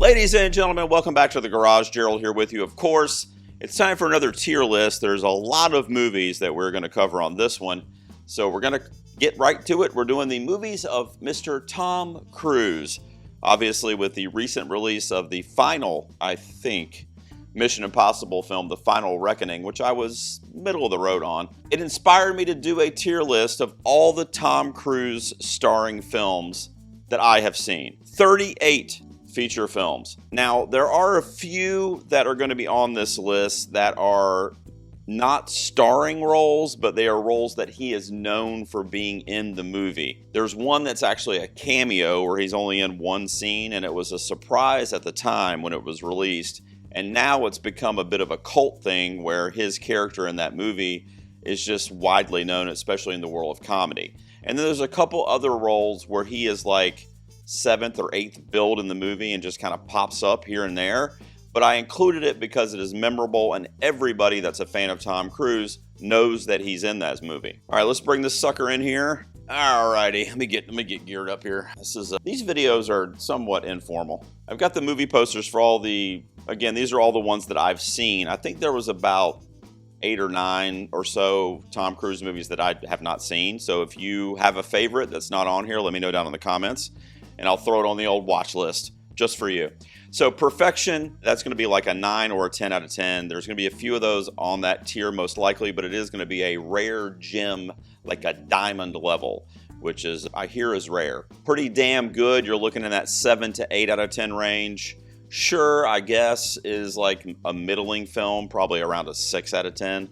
Ladies and gentlemen, welcome back to the garage. Gerald here with you. Of course, it's time for another tier list. There's a lot of movies that we're going to cover on this one, so we're going to get right to it. We're doing the movies of Mr. Tom Cruise, obviously with the recent release of the final, I think, Mission Impossible film, The Final Reckoning, which I was middle of the road on. It inspired me to do a tier list of all the Tom Cruise starring films that I have seen. 38 feature films. Now, there are a few that are going to be on this list that are not starring roles, but they are roles that he is known for being in the movie. There's one that's actually a cameo where he's only in one scene, and it was a surprise at the time when it was released. And now it's become a bit of a cult thing where his character in that movie is just widely known, especially in the world of comedy. And then there's a couple other roles where he is like 7th or 8th build in the movie and just kind of pops up here and there. But I included it because it is memorable and everybody that's a fan of Tom Cruise knows that he's in that movie. All right, let's bring this sucker in here. Alrighty, let me get geared up here. These videos are somewhat informal. I've got the movie posters for all the, again, these are all the ones that I've seen. I think there was about 8 or 9 or so Tom Cruise movies that I have not seen. So if you have a favorite that's not on here, let me know down in the comments, and I'll throw it on the old watch list just for you. So Perfection, that's going to be like a 9 or a 10 out of 10. There's going to be a few of those on that tier most likely, but it is going to be a rare gem, like a diamond level, which is, I hear, is rare. Pretty damn good. You're looking in that 7 to 8 out of 10 range. Sure, I guess, is like a middling film, probably around a 6 out of 10.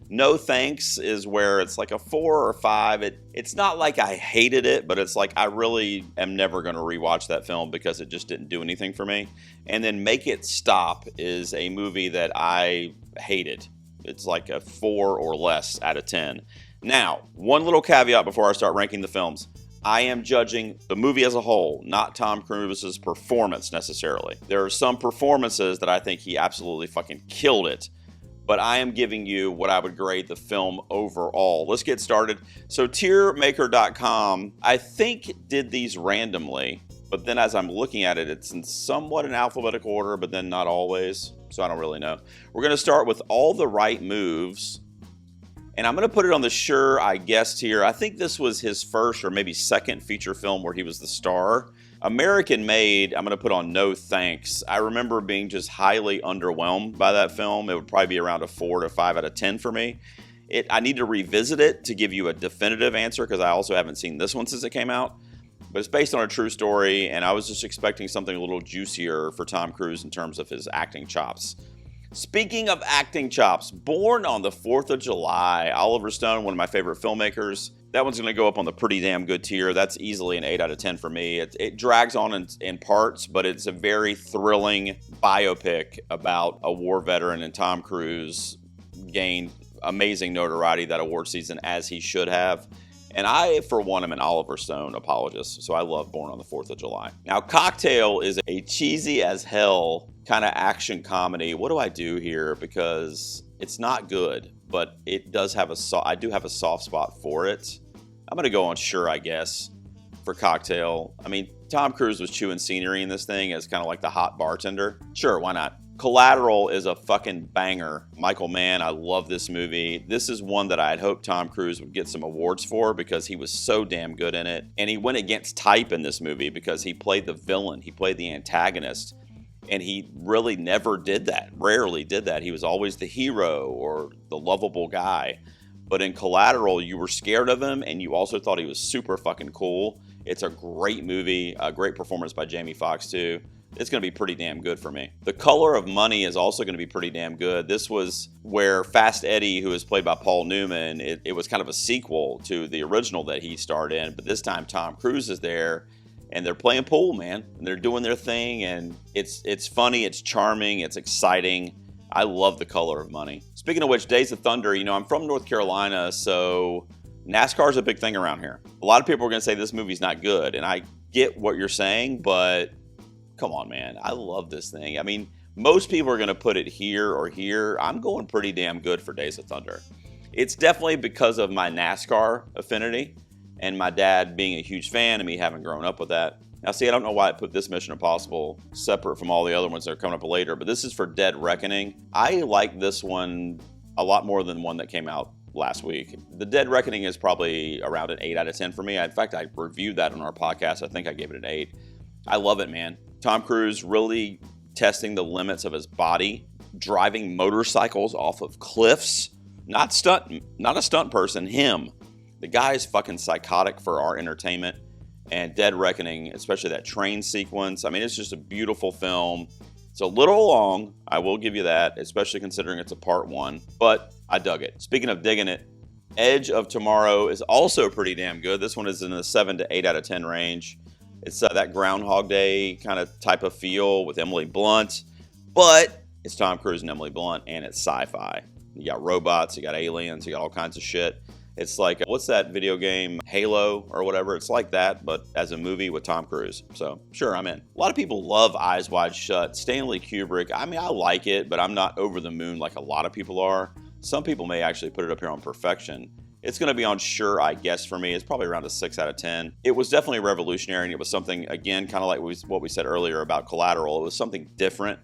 No Thanks is where it's like a 4 or 5. It's not like I hated it, but it's like I really am never going to rewatch that film because it just didn't do anything for me. And then Make It Stop is a movie that I hated. It's like a 4 or less out of 10. Now, one little caveat before I start ranking the films. I am judging the movie as a whole, not Tom Cruise's performance necessarily. There are some performances that I think he absolutely fucking killed it, but I am giving you what I would grade the film overall. Let's get started. So tiermaker.com, I think, did these randomly, but then as I'm looking at it, it's in somewhat in alphabetical order, but then not always, so I don't really know. We're going to start with All the Right Moves, and I'm going to put it on the Sure I Guessed tier. I think this was his first or maybe second feature film where he was the star. American Made, I'm going to put on No Thanks. I remember being just highly underwhelmed by that film. It would probably be around a 4 to 5 out of 10 for me. I need to revisit it to give you a definitive answer because I also haven't seen this one since it came out. But it's based on a true story, and I was just expecting something a little juicier for Tom Cruise in terms of his acting chops. Speaking of acting chops, Born on the 4th of July, Oliver Stone, one of my favorite filmmakers. That one's going to go up on the pretty damn good tier. That's easily an 8 out of 10 for me. It drags on in parts, but it's a very thrilling biopic about a war veteran, and Tom Cruise gained amazing notoriety that award season, as he should have. And I, for one, am an Oliver Stone apologist, so I love Born on the 4th of July. Now, Cocktail is a cheesy as hell kind of action comedy. What do I do here? Because it's not good, but it does have I do have a soft spot for it. I'm going to go on Sure I Guess for Cocktail. I mean, Tom Cruise was chewing scenery in this thing as kind of like the hot bartender. Sure, why not? Collateral is a fucking banger. Michael Mann, I love this movie. This is one that I had hoped Tom Cruise would get some awards for because he was so damn good in it. And he went against type in this movie because he played the villain. He played the antagonist. And he really never did that, rarely did that. He was always the hero or the lovable guy. But in Collateral, you were scared of him, and you also thought he was super fucking cool. It's a great movie, a great performance by Jamie Foxx too. It's going to be pretty damn good for me. The Color of Money is also going to be pretty damn good. This was where Fast Eddie, who is played by Paul Newman, it was kind of a sequel to the original that he starred in, but this time Tom Cruise is there. And they're playing pool, man. And they're doing their thing, and it's funny, it's charming, it's exciting. I love The Color of Money. Speaking of which, Days of Thunder, I'm from North Carolina, so NASCAR is a big thing around here. A lot of people are going to say this movie's not good, and I get what you're saying, but come on, man. I love this thing. I mean, most people are going to put it here or here. I'm going pretty damn good for Days of Thunder. It's definitely because of my NASCAR affinity and my dad being a huge fan and me having grown up with that. Now, see, I don't know why I put this Mission Impossible separate from all the other ones that are coming up later, but this is for Dead Reckoning. I like this one a lot more than one that came out last week. The Dead Reckoning is probably around an 8 out of 10 for me. In fact, I reviewed that on our podcast. I think I gave it an 8. I love it, man. Tom Cruise really testing the limits of his body, driving motorcycles off of cliffs. Not a stunt person, him. The guy is fucking psychotic for our entertainment. And Dead Reckoning, especially that train sequence. I mean, it's just a beautiful film. It's a little long, I will give you that, especially considering it's a part 1, but I dug it. Speaking of digging it, Edge of Tomorrow is also pretty damn good. This one is in the 7 to 8 out of 10 range. It's that Groundhog Day kind of type of feel with Emily Blunt, but it's Tom Cruise and Emily Blunt, and it's sci-fi. You got robots, you got aliens, you got all kinds of shit. It's like, what's that video game, Halo or whatever? It's like that, but as a movie with Tom Cruise. So, sure, I'm in. A lot of people love Eyes Wide Shut. Stanley Kubrick, I mean, I like it, but I'm not over the moon like a lot of people are. Some people may actually put it up here on perfection. It's going to be on Sure, I Guess for me. It's probably around a 6 out of 10. It was definitely revolutionary, and it was something, again, kind of like what we said earlier about Collateral. It was something different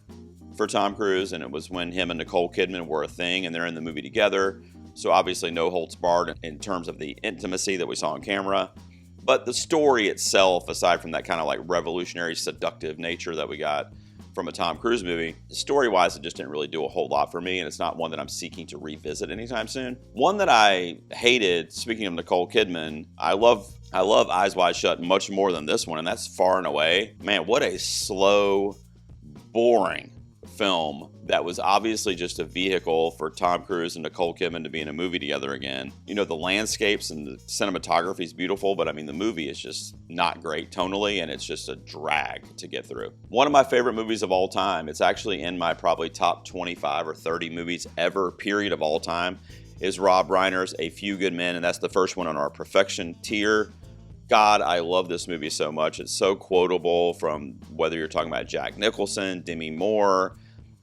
for Tom Cruise, and it was when him and Nicole Kidman were a thing, and they're in the movie together. So obviously no holds barred in terms of the intimacy that we saw on camera. But the story itself, aside from that kind of like revolutionary, seductive nature that we got from a Tom Cruise movie, story-wise, it just didn't really do a whole lot for me, and it's not one that I'm seeking to revisit anytime soon. One that I hated, speaking of Nicole Kidman, I love Eyes Wide Shut much more than this one, and that's Far and Away. Man, what a slow, boring film that was obviously just a vehicle for Tom Cruise and Nicole Kidman to be in a movie together again. You know, the landscapes and the cinematography is beautiful, but I mean, the movie is just not great tonally, and it's just a drag to get through. One of my favorite movies of all time, it's actually in my probably top 25 or 30 movies ever, period, of all time, is Rob Reiner's A Few Good Men, and that's the first one on our perfection tier. God, I love this movie so much. It's so quotable, from whether you're talking about Jack Nicholson, Demi Moore,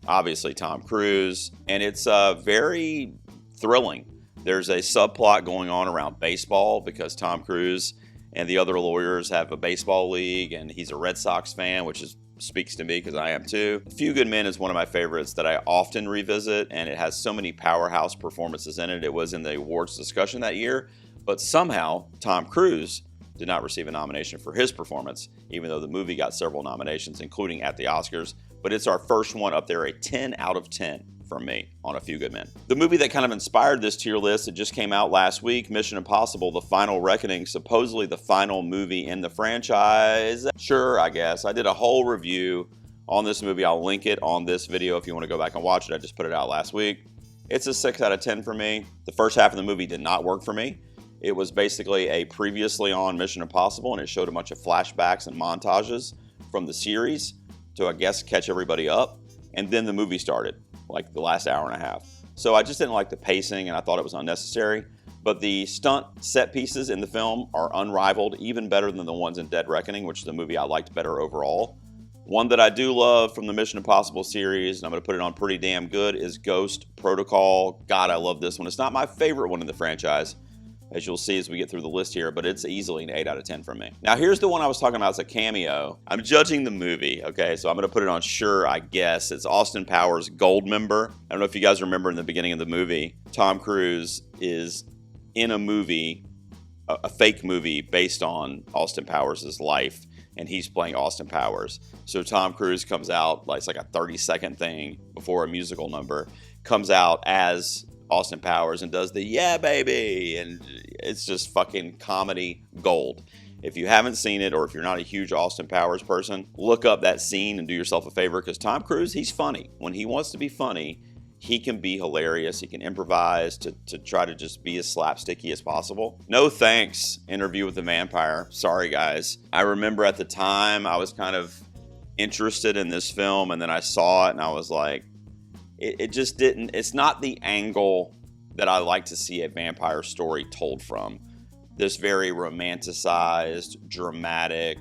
obviously Tom Cruise, and it's very thrilling. There's a subplot going on around baseball because Tom Cruise and the other lawyers have a baseball league, and he's a Red Sox fan, which speaks to me because I am too. A Few Good Men is one of my favorites that I often revisit, and it has so many powerhouse performances in it. It was in the awards discussion that year, but somehow Tom Cruise did not receive a nomination for his performance, even though the movie got several nominations, including at the Oscars. But it's our first one up there, a 10 out of 10 from me on A Few Good Men. The movie that kind of inspired this tier list, it just came out last week, Mission Impossible, The Final Reckoning, supposedly the final movie in the franchise. Sure, I guess. I did a whole review on this movie. I'll link it on this video if you want to go back and watch it. I just put it out last week. It's a 6 out of 10 for me. The first half of the movie did not work for me. It was basically a previously on Mission Impossible, and it showed a bunch of flashbacks and montages from the series to, I guess, catch everybody up. And then the movie started, like the last hour and a half. So I just didn't like the pacing, and I thought it was unnecessary. But the stunt set pieces in the film are unrivaled, even better than the ones in Dead Reckoning, which is a movie I liked better overall. One that I do love from the Mission Impossible series, and I'm going to put it on pretty damn good, is Ghost Protocol. God, I love this one. It's not my favorite one in the franchise, as you'll see as we get through the list here, but it's easily an 8 out of 10 from me. Now, here's the one I was talking about as a cameo. I'm judging the movie, okay? So I'm going to put it on Sure, I Guess. It's Austin Powers' Goldmember. I don't know if you guys remember in the beginning of the movie, Tom Cruise is in a movie, a fake movie based on Austin Powers' life, and he's playing Austin Powers. So Tom Cruise comes out, like, it's like a 30-second thing before a musical number, comes out as Austin Powers and does the "yeah baby," and it's just fucking comedy gold. If you haven't seen it, or if you're not a huge Austin Powers person, look up that scene and do yourself a favor, because Tom Cruise, he's funny. When he wants to be funny, he can be hilarious. He can improvise to try to just be as slapsticky as possible. No Thanks, Interview with the Vampire. Sorry guys. I remember at the time I was kind of interested in this film, and then I saw it and I was like, it just didn't, it's not the angle that I like to see a vampire story told from. This very romanticized, dramatic,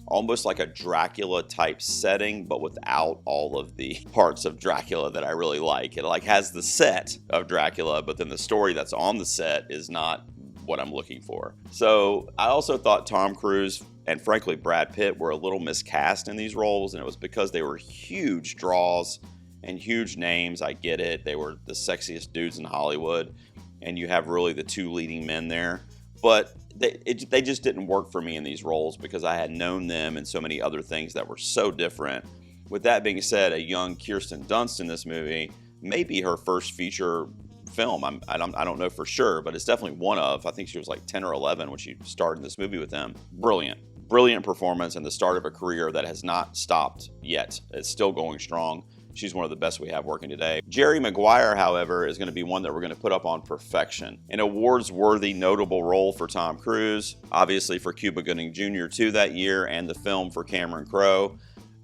almost like a Dracula type setting, but without all of the parts of Dracula that I really like. It like has the set of Dracula, but then the story that's on the set is not what I'm looking for. So I also thought Tom Cruise and frankly Brad Pitt were a little miscast in these roles, and it was because they were huge draws and huge names. I get it. They were the sexiest dudes in Hollywood, and you have really the two leading men there. But they just didn't work for me in these roles because I had known them in so many other things that were so different. With that being said, a young Kirsten Dunst in this movie may be her first feature film. I don't know for sure, but it's definitely one of. I think she was like 10 or 11 when she starred in this movie with them. Brilliant performance and the start of a career that has not stopped yet. It's still going strong. She's one of the best we have working today. Jerry Maguire, however, is going to be one that we're going to put up on perfection. An awards-worthy, notable role for Tom Cruise, obviously for Cuba Gooding Jr. too that year, and the film for Cameron Crowe.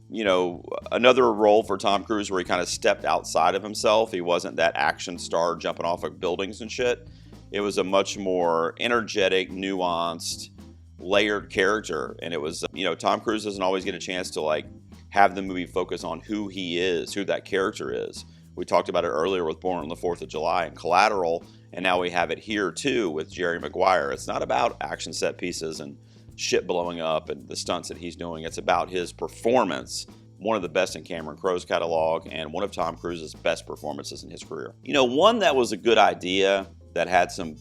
You know, another role for Tom Cruise where he kind of stepped outside of himself. He wasn't that action star jumping off of buildings and shit. It was a much more energetic, nuanced, layered character. And it was, you know, Tom Cruise doesn't always get a chance to like have the movie focus on who he is, who that character is. We talked about it earlier with Born on the 4th of July and Collateral, and now we have it here too with Jerry Maguire. It's not about action set pieces and shit blowing up and the stunts that he's doing. It's about his performance, one of the best in Cameron Crowe's catalog and one of Tom Cruise's best performances in his career. You know, one that was a good idea that had some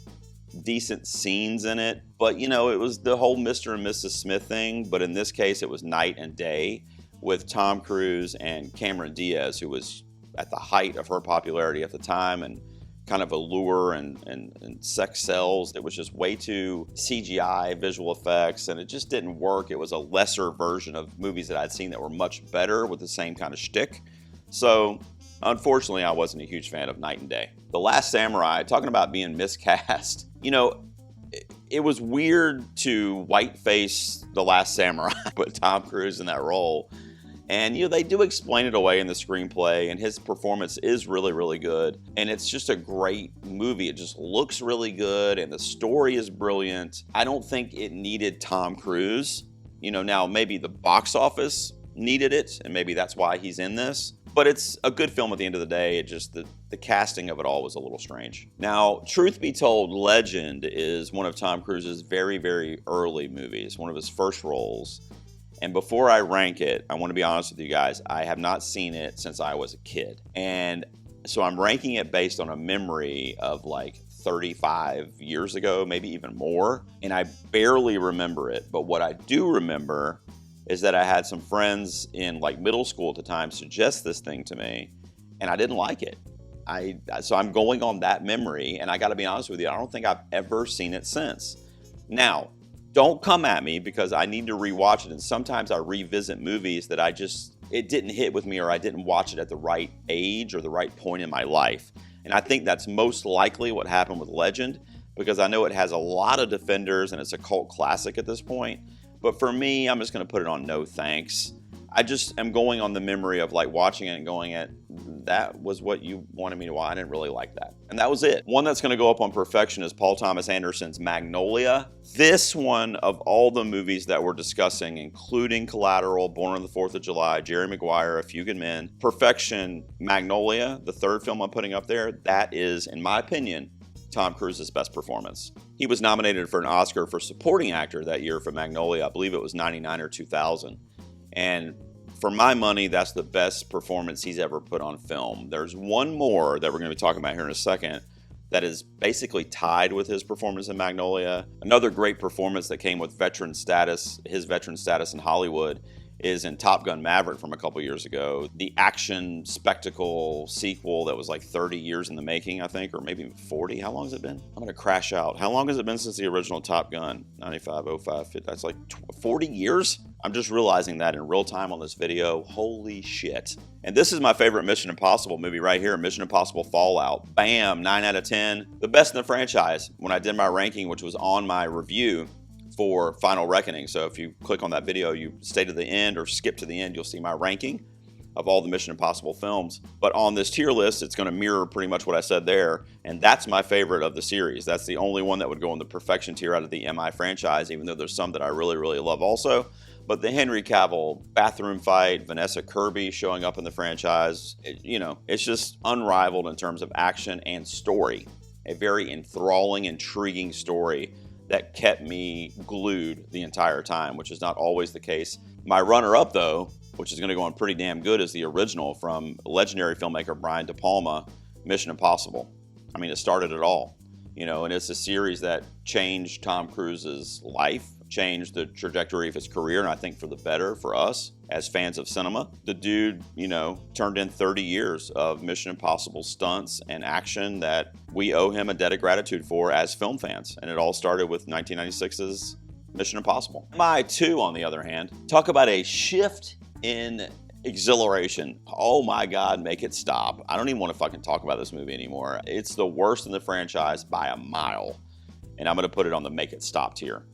decent scenes in it, but you know, it was the whole Mr. and Mrs. Smith thing, but in this case it was night and day with Tom Cruise and Cameron Diaz, who was at the height of her popularity at the time and kind of allure and sex sells. It was just way too CGI, visual effects, and it just didn't work. It was a lesser version of movies that I'd seen that were much better with the same kind of shtick. So unfortunately, I wasn't a huge fan of Night and Day. The Last Samurai, talking about being miscast, you know, it was weird to whiteface The Last Samurai, put Tom Cruise in that role. And, you know, they do explain it away in the screenplay, and his performance is really, really good. And it's just a great movie. It just looks really good, and the story is brilliant. I don't think it needed Tom Cruise. You know, now maybe the box office needed it, and maybe that's why he's in this. But it's a good film at the end of the day. It just, the casting of it all was a little strange. Now, truth be told, Legend is one of Tom Cruise's very, very early movies, one of his first roles. And before I rank it, I want to be honest with you guys, I have not seen it since I was a kid. And so I'm ranking it based on a memory of like 35 years ago, maybe even more. And I barely remember it. But what I do remember is that I had some friends in like middle school at the time suggest this thing to me, and I didn't like it. So I'm going on that memory, and I got to be honest with you, I don't think I've ever seen it since. Now, don't come at me because I need to rewatch it, and sometimes I revisit movies that it didn't hit with me, or I didn't watch it at the right age or the right point in my life. And I think that's most likely what happened with Legend, because I know it has a lot of defenders and it's a cult classic at this point. But for me, I'm just going to put it on no thanks. I just am going on the memory of like watching it and going that was what you wanted me to watch. I didn't really like that. And that was it. One that's going to go up on perfection is Paul Thomas Anderson's Magnolia. This one, of all the movies that we're discussing, including Collateral, Born on the 4th of July, Jerry Maguire, A Few Good Men, perfection, Magnolia, the third film I'm putting up there, that is, in my opinion, Tom Cruise's best performance. He was nominated for an Oscar for supporting actor that year for Magnolia. I believe it was 99 or 2000. And for my money, that's the best performance he's ever put on film. There's one more that we're going to be talking about here in a second that is basically tied with his performance in Magnolia. Another great performance that came with veteran status, his veteran status in Hollywood, is in Top Gun Maverick from a couple years ago. The action spectacle sequel that was like 30 years in the making, I think, or maybe 40. How long has it been? I'm going to crash out. How long has it been since the original Top Gun? 95, 05, 50, that's like 40 years? I'm just realizing that in real time on this video. Holy shit. And this is my favorite Mission Impossible movie right here, Mission Impossible Fallout. Bam, 9 out of 10. The best in the franchise. When I did my ranking, which was on my review for Final Reckoning. So if you click on that video, you stay to the end or skip to the end, you'll see my ranking of all the Mission Impossible films. But on this tier list, it's going to mirror pretty much what I said there. And that's my favorite of the series. That's the only one that would go in the perfection tier out of the MI franchise, even though there's some that I really, really love also. But the Henry Cavill bathroom fight, Vanessa Kirby showing up in the franchise, it's just unrivaled in terms of action and story. a very enthralling, intriguing story that kept me glued the entire time, which is not always the case. My runner-up, though, which is going to go on pretty damn good, is the original from legendary filmmaker Brian De Palma, Mission Impossible. I mean, it started it all, you know, and it's a series that changed Tom Cruise's life, changed the trajectory of his career, and I think for the better for us as fans of cinema. The dude, you know, turned in 30 years of Mission Impossible stunts and action that we owe him a debt of gratitude for as film fans. And it all started with 1996's Mission Impossible. My two, on the other hand, talk about a shift in exhilaration. Oh my God, make it stop. I don't even want to fucking talk about this movie anymore. It's the worst in the franchise by a mile. And I'm going to put it on the make it stop tier.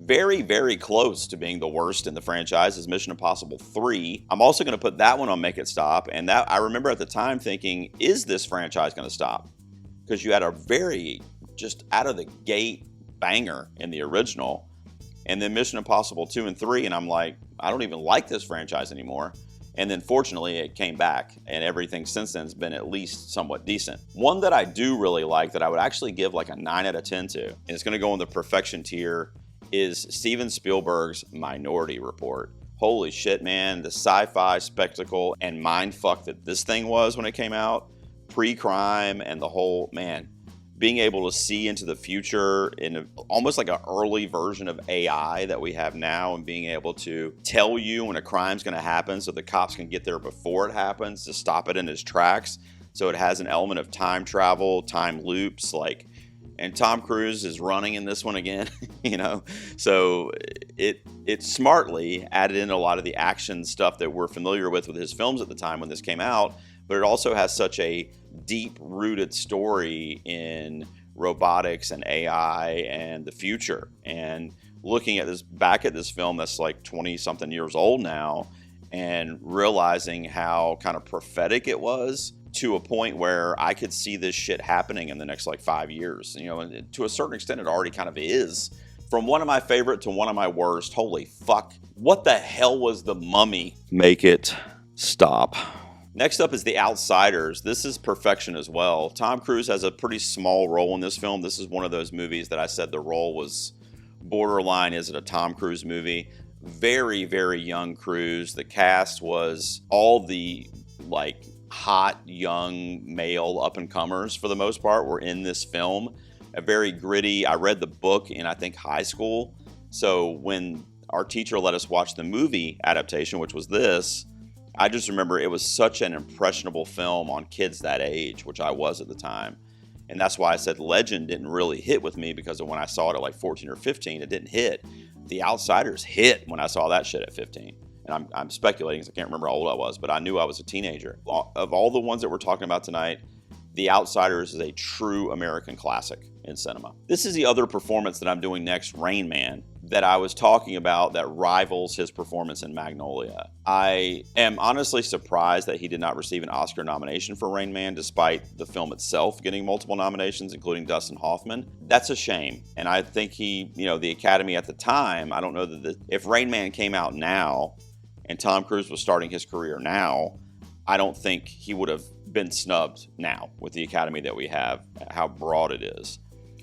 Very, very close to being the worst in the franchise is Mission Impossible 3. I'm also going to put that one on Make It Stop. And that, I remember at the time thinking, is this franchise going to stop? Because you had a very just out of the gate banger in the original. And then Mission Impossible 2 and 3. And I'm like, I don't even like this franchise anymore. And then fortunately it came back, and everything since then has been at least somewhat decent. One that I do really like that I would actually give like a 9 out of 10 to, and it's going to go in the perfection tier, is Steven Spielberg's Minority Report. Holy shit, man. The sci-fi spectacle and mindfuck that this thing was when it came out, pre-crime, and the whole, man, being able to see into the future in almost like an early version of AI that we have now, and being able to tell you when a crime's going to happen so the cops can get there before it happens to stop it in its tracks. So it has an element of time travel, time loops, like, and Tom Cruise is running in this one again, you know? So it smartly added in a lot of the action stuff that we're familiar with his films at the time when this came out, but it also has such a deep-rooted story in robotics and AI and the future. And looking at this, back at this film that's like 20-something years old now, and realizing how kind of prophetic it was, to a point where I could see this shit happening in the next like 5 years. You know, and to a certain extent, it already kind of is. From one of my favorite to one of my worst, holy fuck. What the hell was The Mummy? Make it stop. Next up is The Outsiders. This is perfection as well. Tom Cruise has a pretty small role in this film. This is one of those movies that I said the role was borderline, is it a Tom Cruise movie? Very, very young Cruise. The cast was all the like hot young male up-and-comers for the most part were in this film. A very gritty, I read the book in I think high school, so when our teacher let us watch the movie adaptation, which was this, I just remember it was such an impressionable film on kids that age, which I was at the time. And that's why I said Legend didn't really hit with me, because of when I saw it at like 14 or 15, it didn't hit. The Outsiders hit when I saw that shit at 15. And I'm speculating because I can't remember how old I was, but I knew I was a teenager. Of all the ones that we're talking about tonight, The Outsiders is a true American classic in cinema. This is the other performance that I'm doing next, Rain Man, that I was talking about that rivals his performance in Magnolia. I am honestly surprised that he did not receive an Oscar nomination for Rain Man, despite the film itself getting multiple nominations, including Dustin Hoffman. That's a shame. And I think he, you know, the Academy at the time, I don't know that if Rain Man came out now, and Tom Cruise was starting his career now, I don't think he would have been snubbed now with the Academy that we have, how broad it is.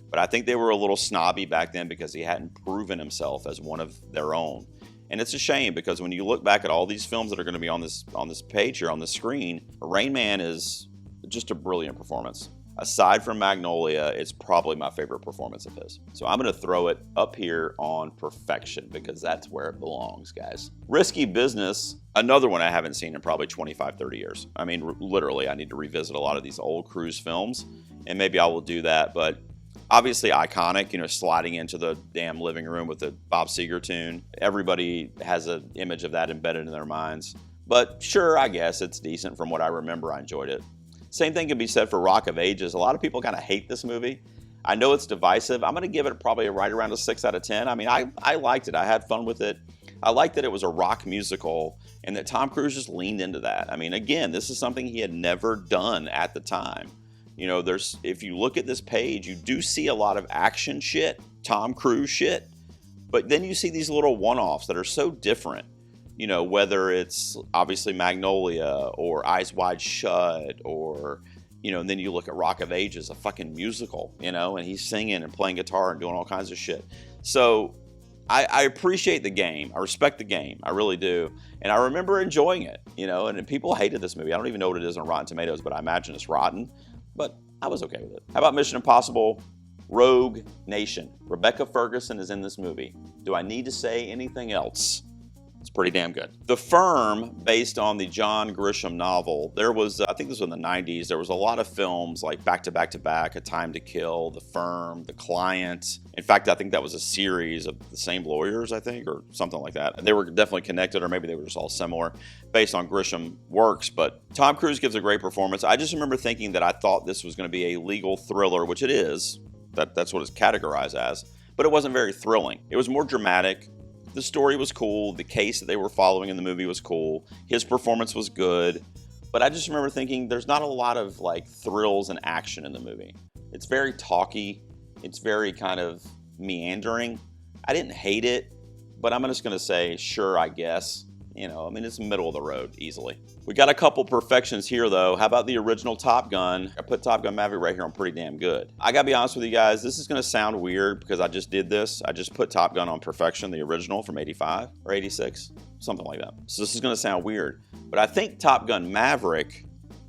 But I think they were a little snobby back then because he hadn't proven himself as one of their own. And it's a shame, because when you look back at all these films that are going to be on this page here on the screen, Rain Man is just a brilliant performance. Aside from Magnolia, it's probably my favorite performance of his. So I'm going to throw it up here on perfection, because that's where it belongs, guys. Risky Business, another one I haven't seen in probably 25, 30 years. I mean, literally, I need to revisit a lot of these old Cruise films, and maybe I will do that. But obviously iconic, you know, sliding into the damn living room with the Bob Seger tune. Everybody has an image of that embedded in their minds. But sure, I guess it's decent. From what I remember, I enjoyed it. Same thing can be said for Rock of Ages. A lot of people kind of hate this movie. I know it's divisive. I'm going to give it probably right around a 6 out of 10. I mean, I liked it. I had fun with it. I liked that it was a rock musical and that Tom Cruise just leaned into that. I mean, again, this is something he had never done at the time. You know, if you look at this page, you do see a lot of action shit, Tom Cruise shit, but then you see these little one-offs that are so different. You know, whether it's obviously Magnolia or Eyes Wide Shut or, You know, and then you look at Rock of Ages, a fucking musical, you know, and he's singing and playing guitar and doing all kinds of shit. So I appreciate the game. I respect the game. I really do. And I remember enjoying it, you know, and people hated this movie. I don't even know what it is on Rotten Tomatoes, but I imagine it's rotten. But I was okay with it. How about Mission Impossible Rogue Nation? Rebecca Ferguson is in this movie. Do I need to say anything else? It's pretty damn good. The Firm, based on the John Grisham novel, there was, I think this was in the 90s, there was a lot of films like Back to Back to Back, A Time to Kill, The Firm, The Client. In fact, I think that was a series of the same lawyers, I think, or something like that. They were definitely connected, or maybe they were just all similar based on Grisham works. But Tom Cruise gives a great performance. I just remember thinking that I thought this was going to be a legal thriller, which it is. That's what it's categorized as. But it wasn't very thrilling. It was more dramatic. The story was cool. The case that they were following in the movie was cool. His performance was good. But I just remember thinking there's not a lot of like thrills and action in the movie. It's very talky. It's very kind of meandering. I didn't hate it, but I'm just going to say, sure, I guess. You know, I mean, it's middle of the road easily. We got a couple perfections here, though. How about the original Top Gun? I put Top Gun Maverick right here on pretty damn good. I gotta be honest with you guys, this is gonna sound weird because I just did this. I just put Top Gun on perfection, the original from 85 or 86, something like that. So this is gonna sound weird, but I think Top Gun Maverick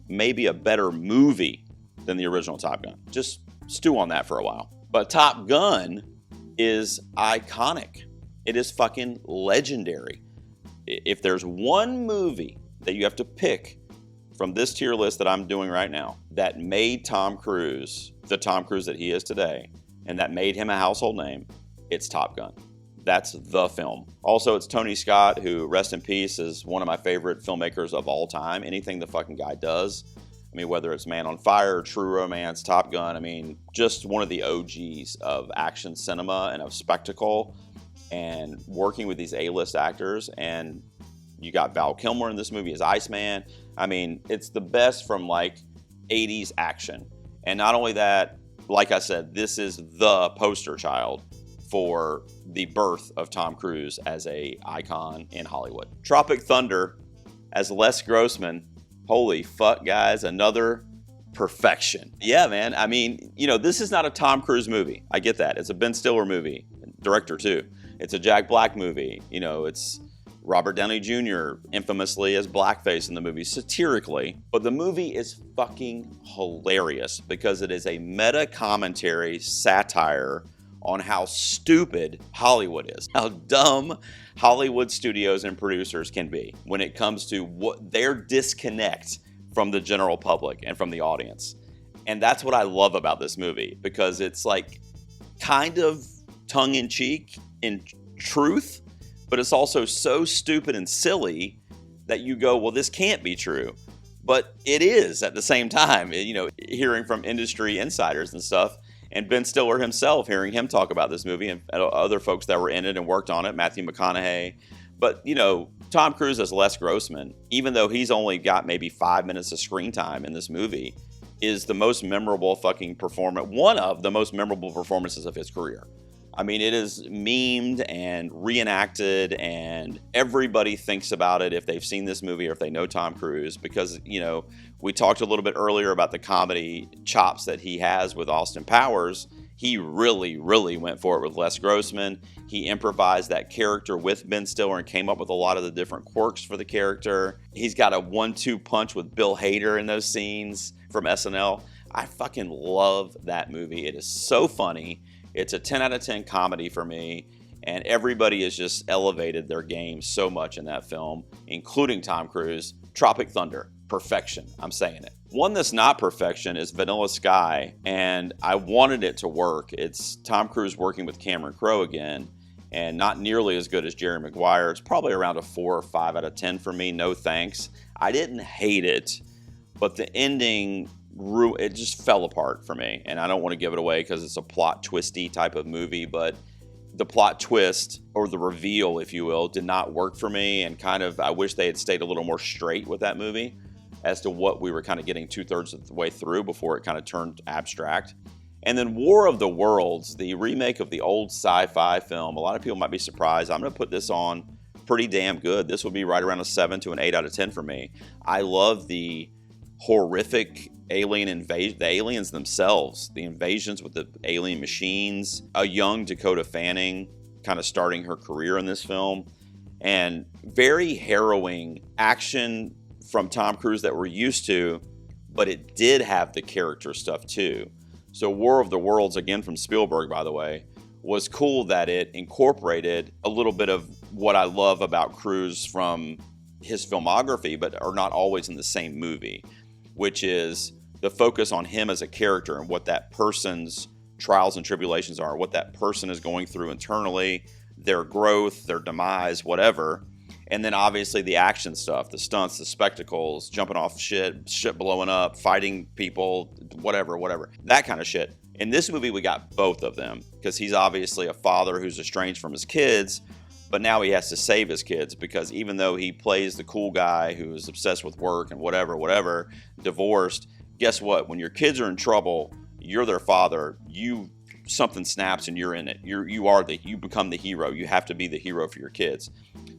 may be a better movie than the original Top Gun. Just stew on that for a while. But Top Gun is iconic. It is fucking legendary. If there's one movie that you have to pick from this tier list that I'm doing right now that made Tom Cruise the Tom Cruise that he is today, and that made him a household name, it's Top Gun. That's the film. Also, it's Tony Scott, who, rest in peace, is one of my favorite filmmakers of all time. Anything the fucking guy does, I mean, whether it's Man on Fire, True Romance, Top Gun, I mean, just one of the OGs of action cinema and of spectacle. And working with these A-list actors, and you got Val Kilmer in this movie as Iceman. I mean, it's the best from like 80s action. And not only that, like I said, this is the poster child for the birth of Tom Cruise as an icon in Hollywood. Tropic Thunder as Les Grossman. Holy fuck, guys, another perfection. Yeah, man. I mean, you know, this is not a Tom Cruise movie. I get that. It's a Ben Stiller movie, director too. It's a Jack Black movie. You know, it's Robert Downey Jr. infamously as blackface in the movie, satirically. But the movie is fucking hilarious because it is a meta commentary satire on how stupid Hollywood is, how dumb Hollywood studios and producers can be when it comes to what their disconnect from the general public and from the audience. And that's what I love about this movie, because it's like kind of tongue-in-cheek in truth, but it's also so stupid and silly that you go, well, this can't be true. But it is at the same time, you know, hearing from industry insiders and stuff, and Ben Stiller himself, hearing him talk about this movie, and other folks that were in it and worked on it, Matthew McConaughey. But, you know, Tom Cruise as Les Grossman, even though he's only got maybe 5 minutes of screen time in this movie, is the most memorable fucking performance, one of the most memorable performances of his career. I mean, it is memed and reenacted, and everybody thinks about it if they've seen this movie or if they know Tom Cruise, because, you know, we talked a little bit earlier about the comedy chops that he has with Austin Powers. He really, really went for it with Les Grossman. He improvised that character with Ben Stiller and came up with a lot of the different quirks for the character. He's got a 1-2 punch with Bill Hader in those scenes from SNL. I fucking love that movie. It is so funny. It's a 10 out of 10 comedy for me, and everybody has just elevated their game so much in that film, including Tom Cruise. Tropic Thunder, perfection. I'm saying it. One that's not perfection is Vanilla Sky, and I wanted it to work. It's Tom Cruise working with Cameron Crowe again, and not nearly as good as Jerry Maguire. It's probably around a 4 or 5 out of 10 for me. No thanks. I didn't hate it, but the ending, it just fell apart for me. And I don't want to give it away because it's a plot twisty type of movie, but the plot twist, or the reveal, if you will, did not work for me. And kind of, I wish they had stayed a little more straight with that movie as to what we were kind of getting 2/3 of the way through before it kind of turned abstract. And then War of the Worlds, the remake of the old sci-fi film. A lot of people might be surprised. I'm going to put this on pretty damn good. This would be right around a 7 to an 8 out of 10 for me. I love the horrific alien invasion, the aliens themselves, the invasions with the alien machines, a young Dakota Fanning kind of starting her career in this film, and very harrowing action from Tom Cruise that we're used to, but it did have the character stuff too. So War of the Worlds, again from Spielberg, by the way, was cool that it incorporated a little bit of what I love about Cruise from his filmography, but are not always in the same movie, which is the focus on him as a character and what that person's trials and tribulations are, what that person is going through internally, their growth, their demise, whatever. And then obviously the action stuff, the stunts, the spectacles, jumping off shit blowing up, fighting people, whatever, that kind of shit. In this movie, we got both of them because he's obviously a father who's estranged from his kids, but now he has to save his kids because even though he plays the cool guy who's obsessed with work and whatever, divorced, guess what? When your kids are in trouble, you're their father. Something snaps and you're in it. You become the hero. You have to be the hero for your kids.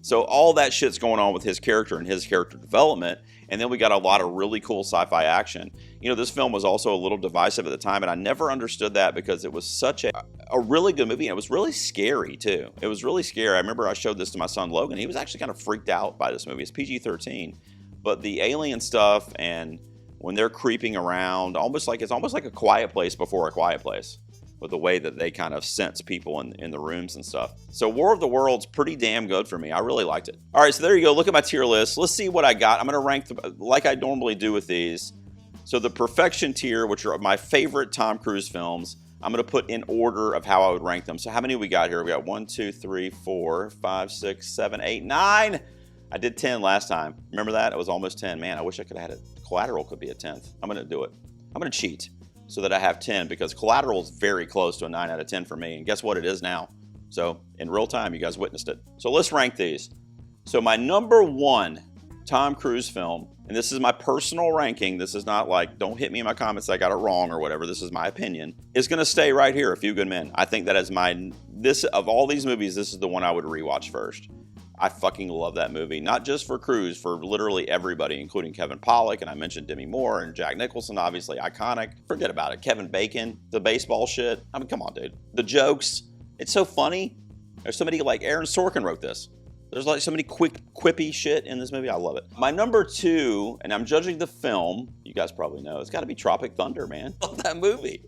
So all that shit's going on with his character and his character development. And then we got a lot of really cool sci-fi action. You know, this film was also a little divisive at the time, and I never understood that because it was such a really good movie, and it was really scary too. It was really scary. I remember I showed this to my son Logan. He was actually kind of freaked out by this movie. It's PG-13, but the alien stuff and when they're creeping around, it's almost like a Quiet Place before a Quiet Place, with the way that they kind of sense people in the rooms and stuff. So War of the Worlds, pretty damn good for me. I really liked it. All right, so there you go. Look at my tier list. Let's see what I got. I'm going to rank like I normally do with these. So the Perfection tier, which are my favorite Tom Cruise films, I'm going to put in order of how I would rank them. So how many we got here? We got 1, 2, 3, 4, 5, 6, 7, 8, 9. I did 10 last time. Remember that? It was almost 10. Man, I wish I could have had it. Collateral could be a 10th. I'm going to do it. I'm going to cheat so that I have 10 because Collateral is very close to a 9 out of 10 for me. And guess what it is now? So in real time, you guys witnessed it. So let's rank these. So my number 1 Tom Cruise film, and this is my personal ranking. This is not like, don't hit me in my comments, I got it wrong or whatever. This is my opinion. Is going to stay right here, A Few Good Men. I think that is of all these movies, this is the one I would rewatch first. I fucking love that movie, not just for Cruise, for literally everybody, including Kevin Pollak, and I mentioned Demi Moore and Jack Nicholson, obviously iconic. Forget about it. Kevin Bacon, the baseball shit. I mean, come on, dude. The jokes. It's so funny. There's so many, like Aaron Sorkin wrote this. There's like so many quippy shit in this movie. I love it. My number 2, and I'm judging the film, you guys probably know, it's got to be Tropic Thunder, man. I love that movie.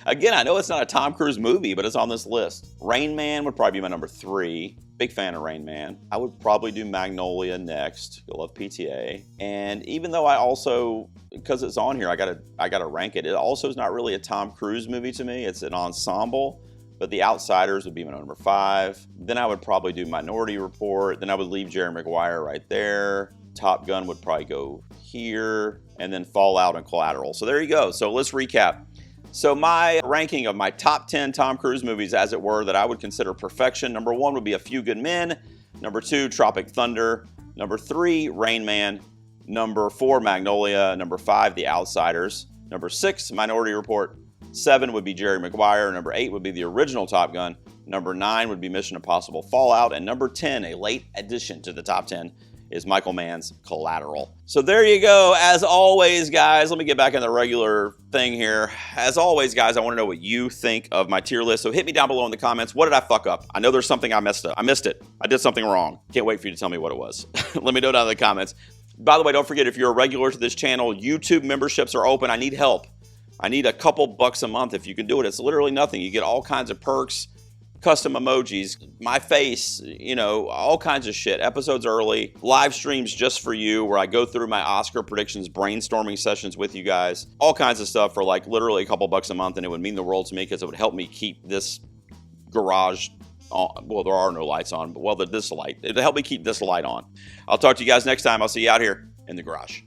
Again, I know it's not a Tom Cruise movie, but it's on this list. Rain Man would probably be my number 3. Big fan of Rain Man. I would probably do Magnolia next. I love PTA. And even though I also, because it's on here, I gotta rank it. It also is not really a Tom Cruise movie to me. It's an ensemble. But The Outsiders would be my number 5. Then I would probably do Minority Report. Then I would leave Jerry Maguire right there. Top Gun would probably go here. And then Fallout and Collateral. So there you go. So let's recap. So my ranking of my top 10 Tom Cruise movies, as it were, that I would consider perfection. Number 1 would be A Few Good Men. Number 2, Tropic Thunder. Number 3, Rain Man. Number 4, Magnolia. Number 5, The Outsiders. Number 6, Minority Report. 7 would be Jerry Maguire. Number 8 would be the original Top Gun. Number 9 would be Mission Impossible Fallout. And number 10, a late addition to the top 10, is Michael Mann's Collateral. So there you go. As always, guys, let me get back in the regular thing here. As always, guys, I want to know what you think of my tier list. So hit me down below in the comments. What did I fuck up? I know there's something I messed up. I missed it. I did something wrong. Can't wait for you to tell me what it was. Let me know down in the comments. By the way, don't forget, if you're a regular to this channel, YouTube memberships are open. I need help. I need a couple bucks a month if you can do it. It's literally nothing. You get all kinds of perks, custom emojis, my face, you know, all kinds of shit. Episodes early, live streams just for you where I go through my Oscar predictions, brainstorming sessions with you guys, all kinds of stuff for like literally a couple bucks a month, and it would mean the world to me because it would help me keep this garage on. Well, there are no lights on, but well, this light. It'll help me keep this light on. I'll talk to you guys next time. I'll see you out here in the garage.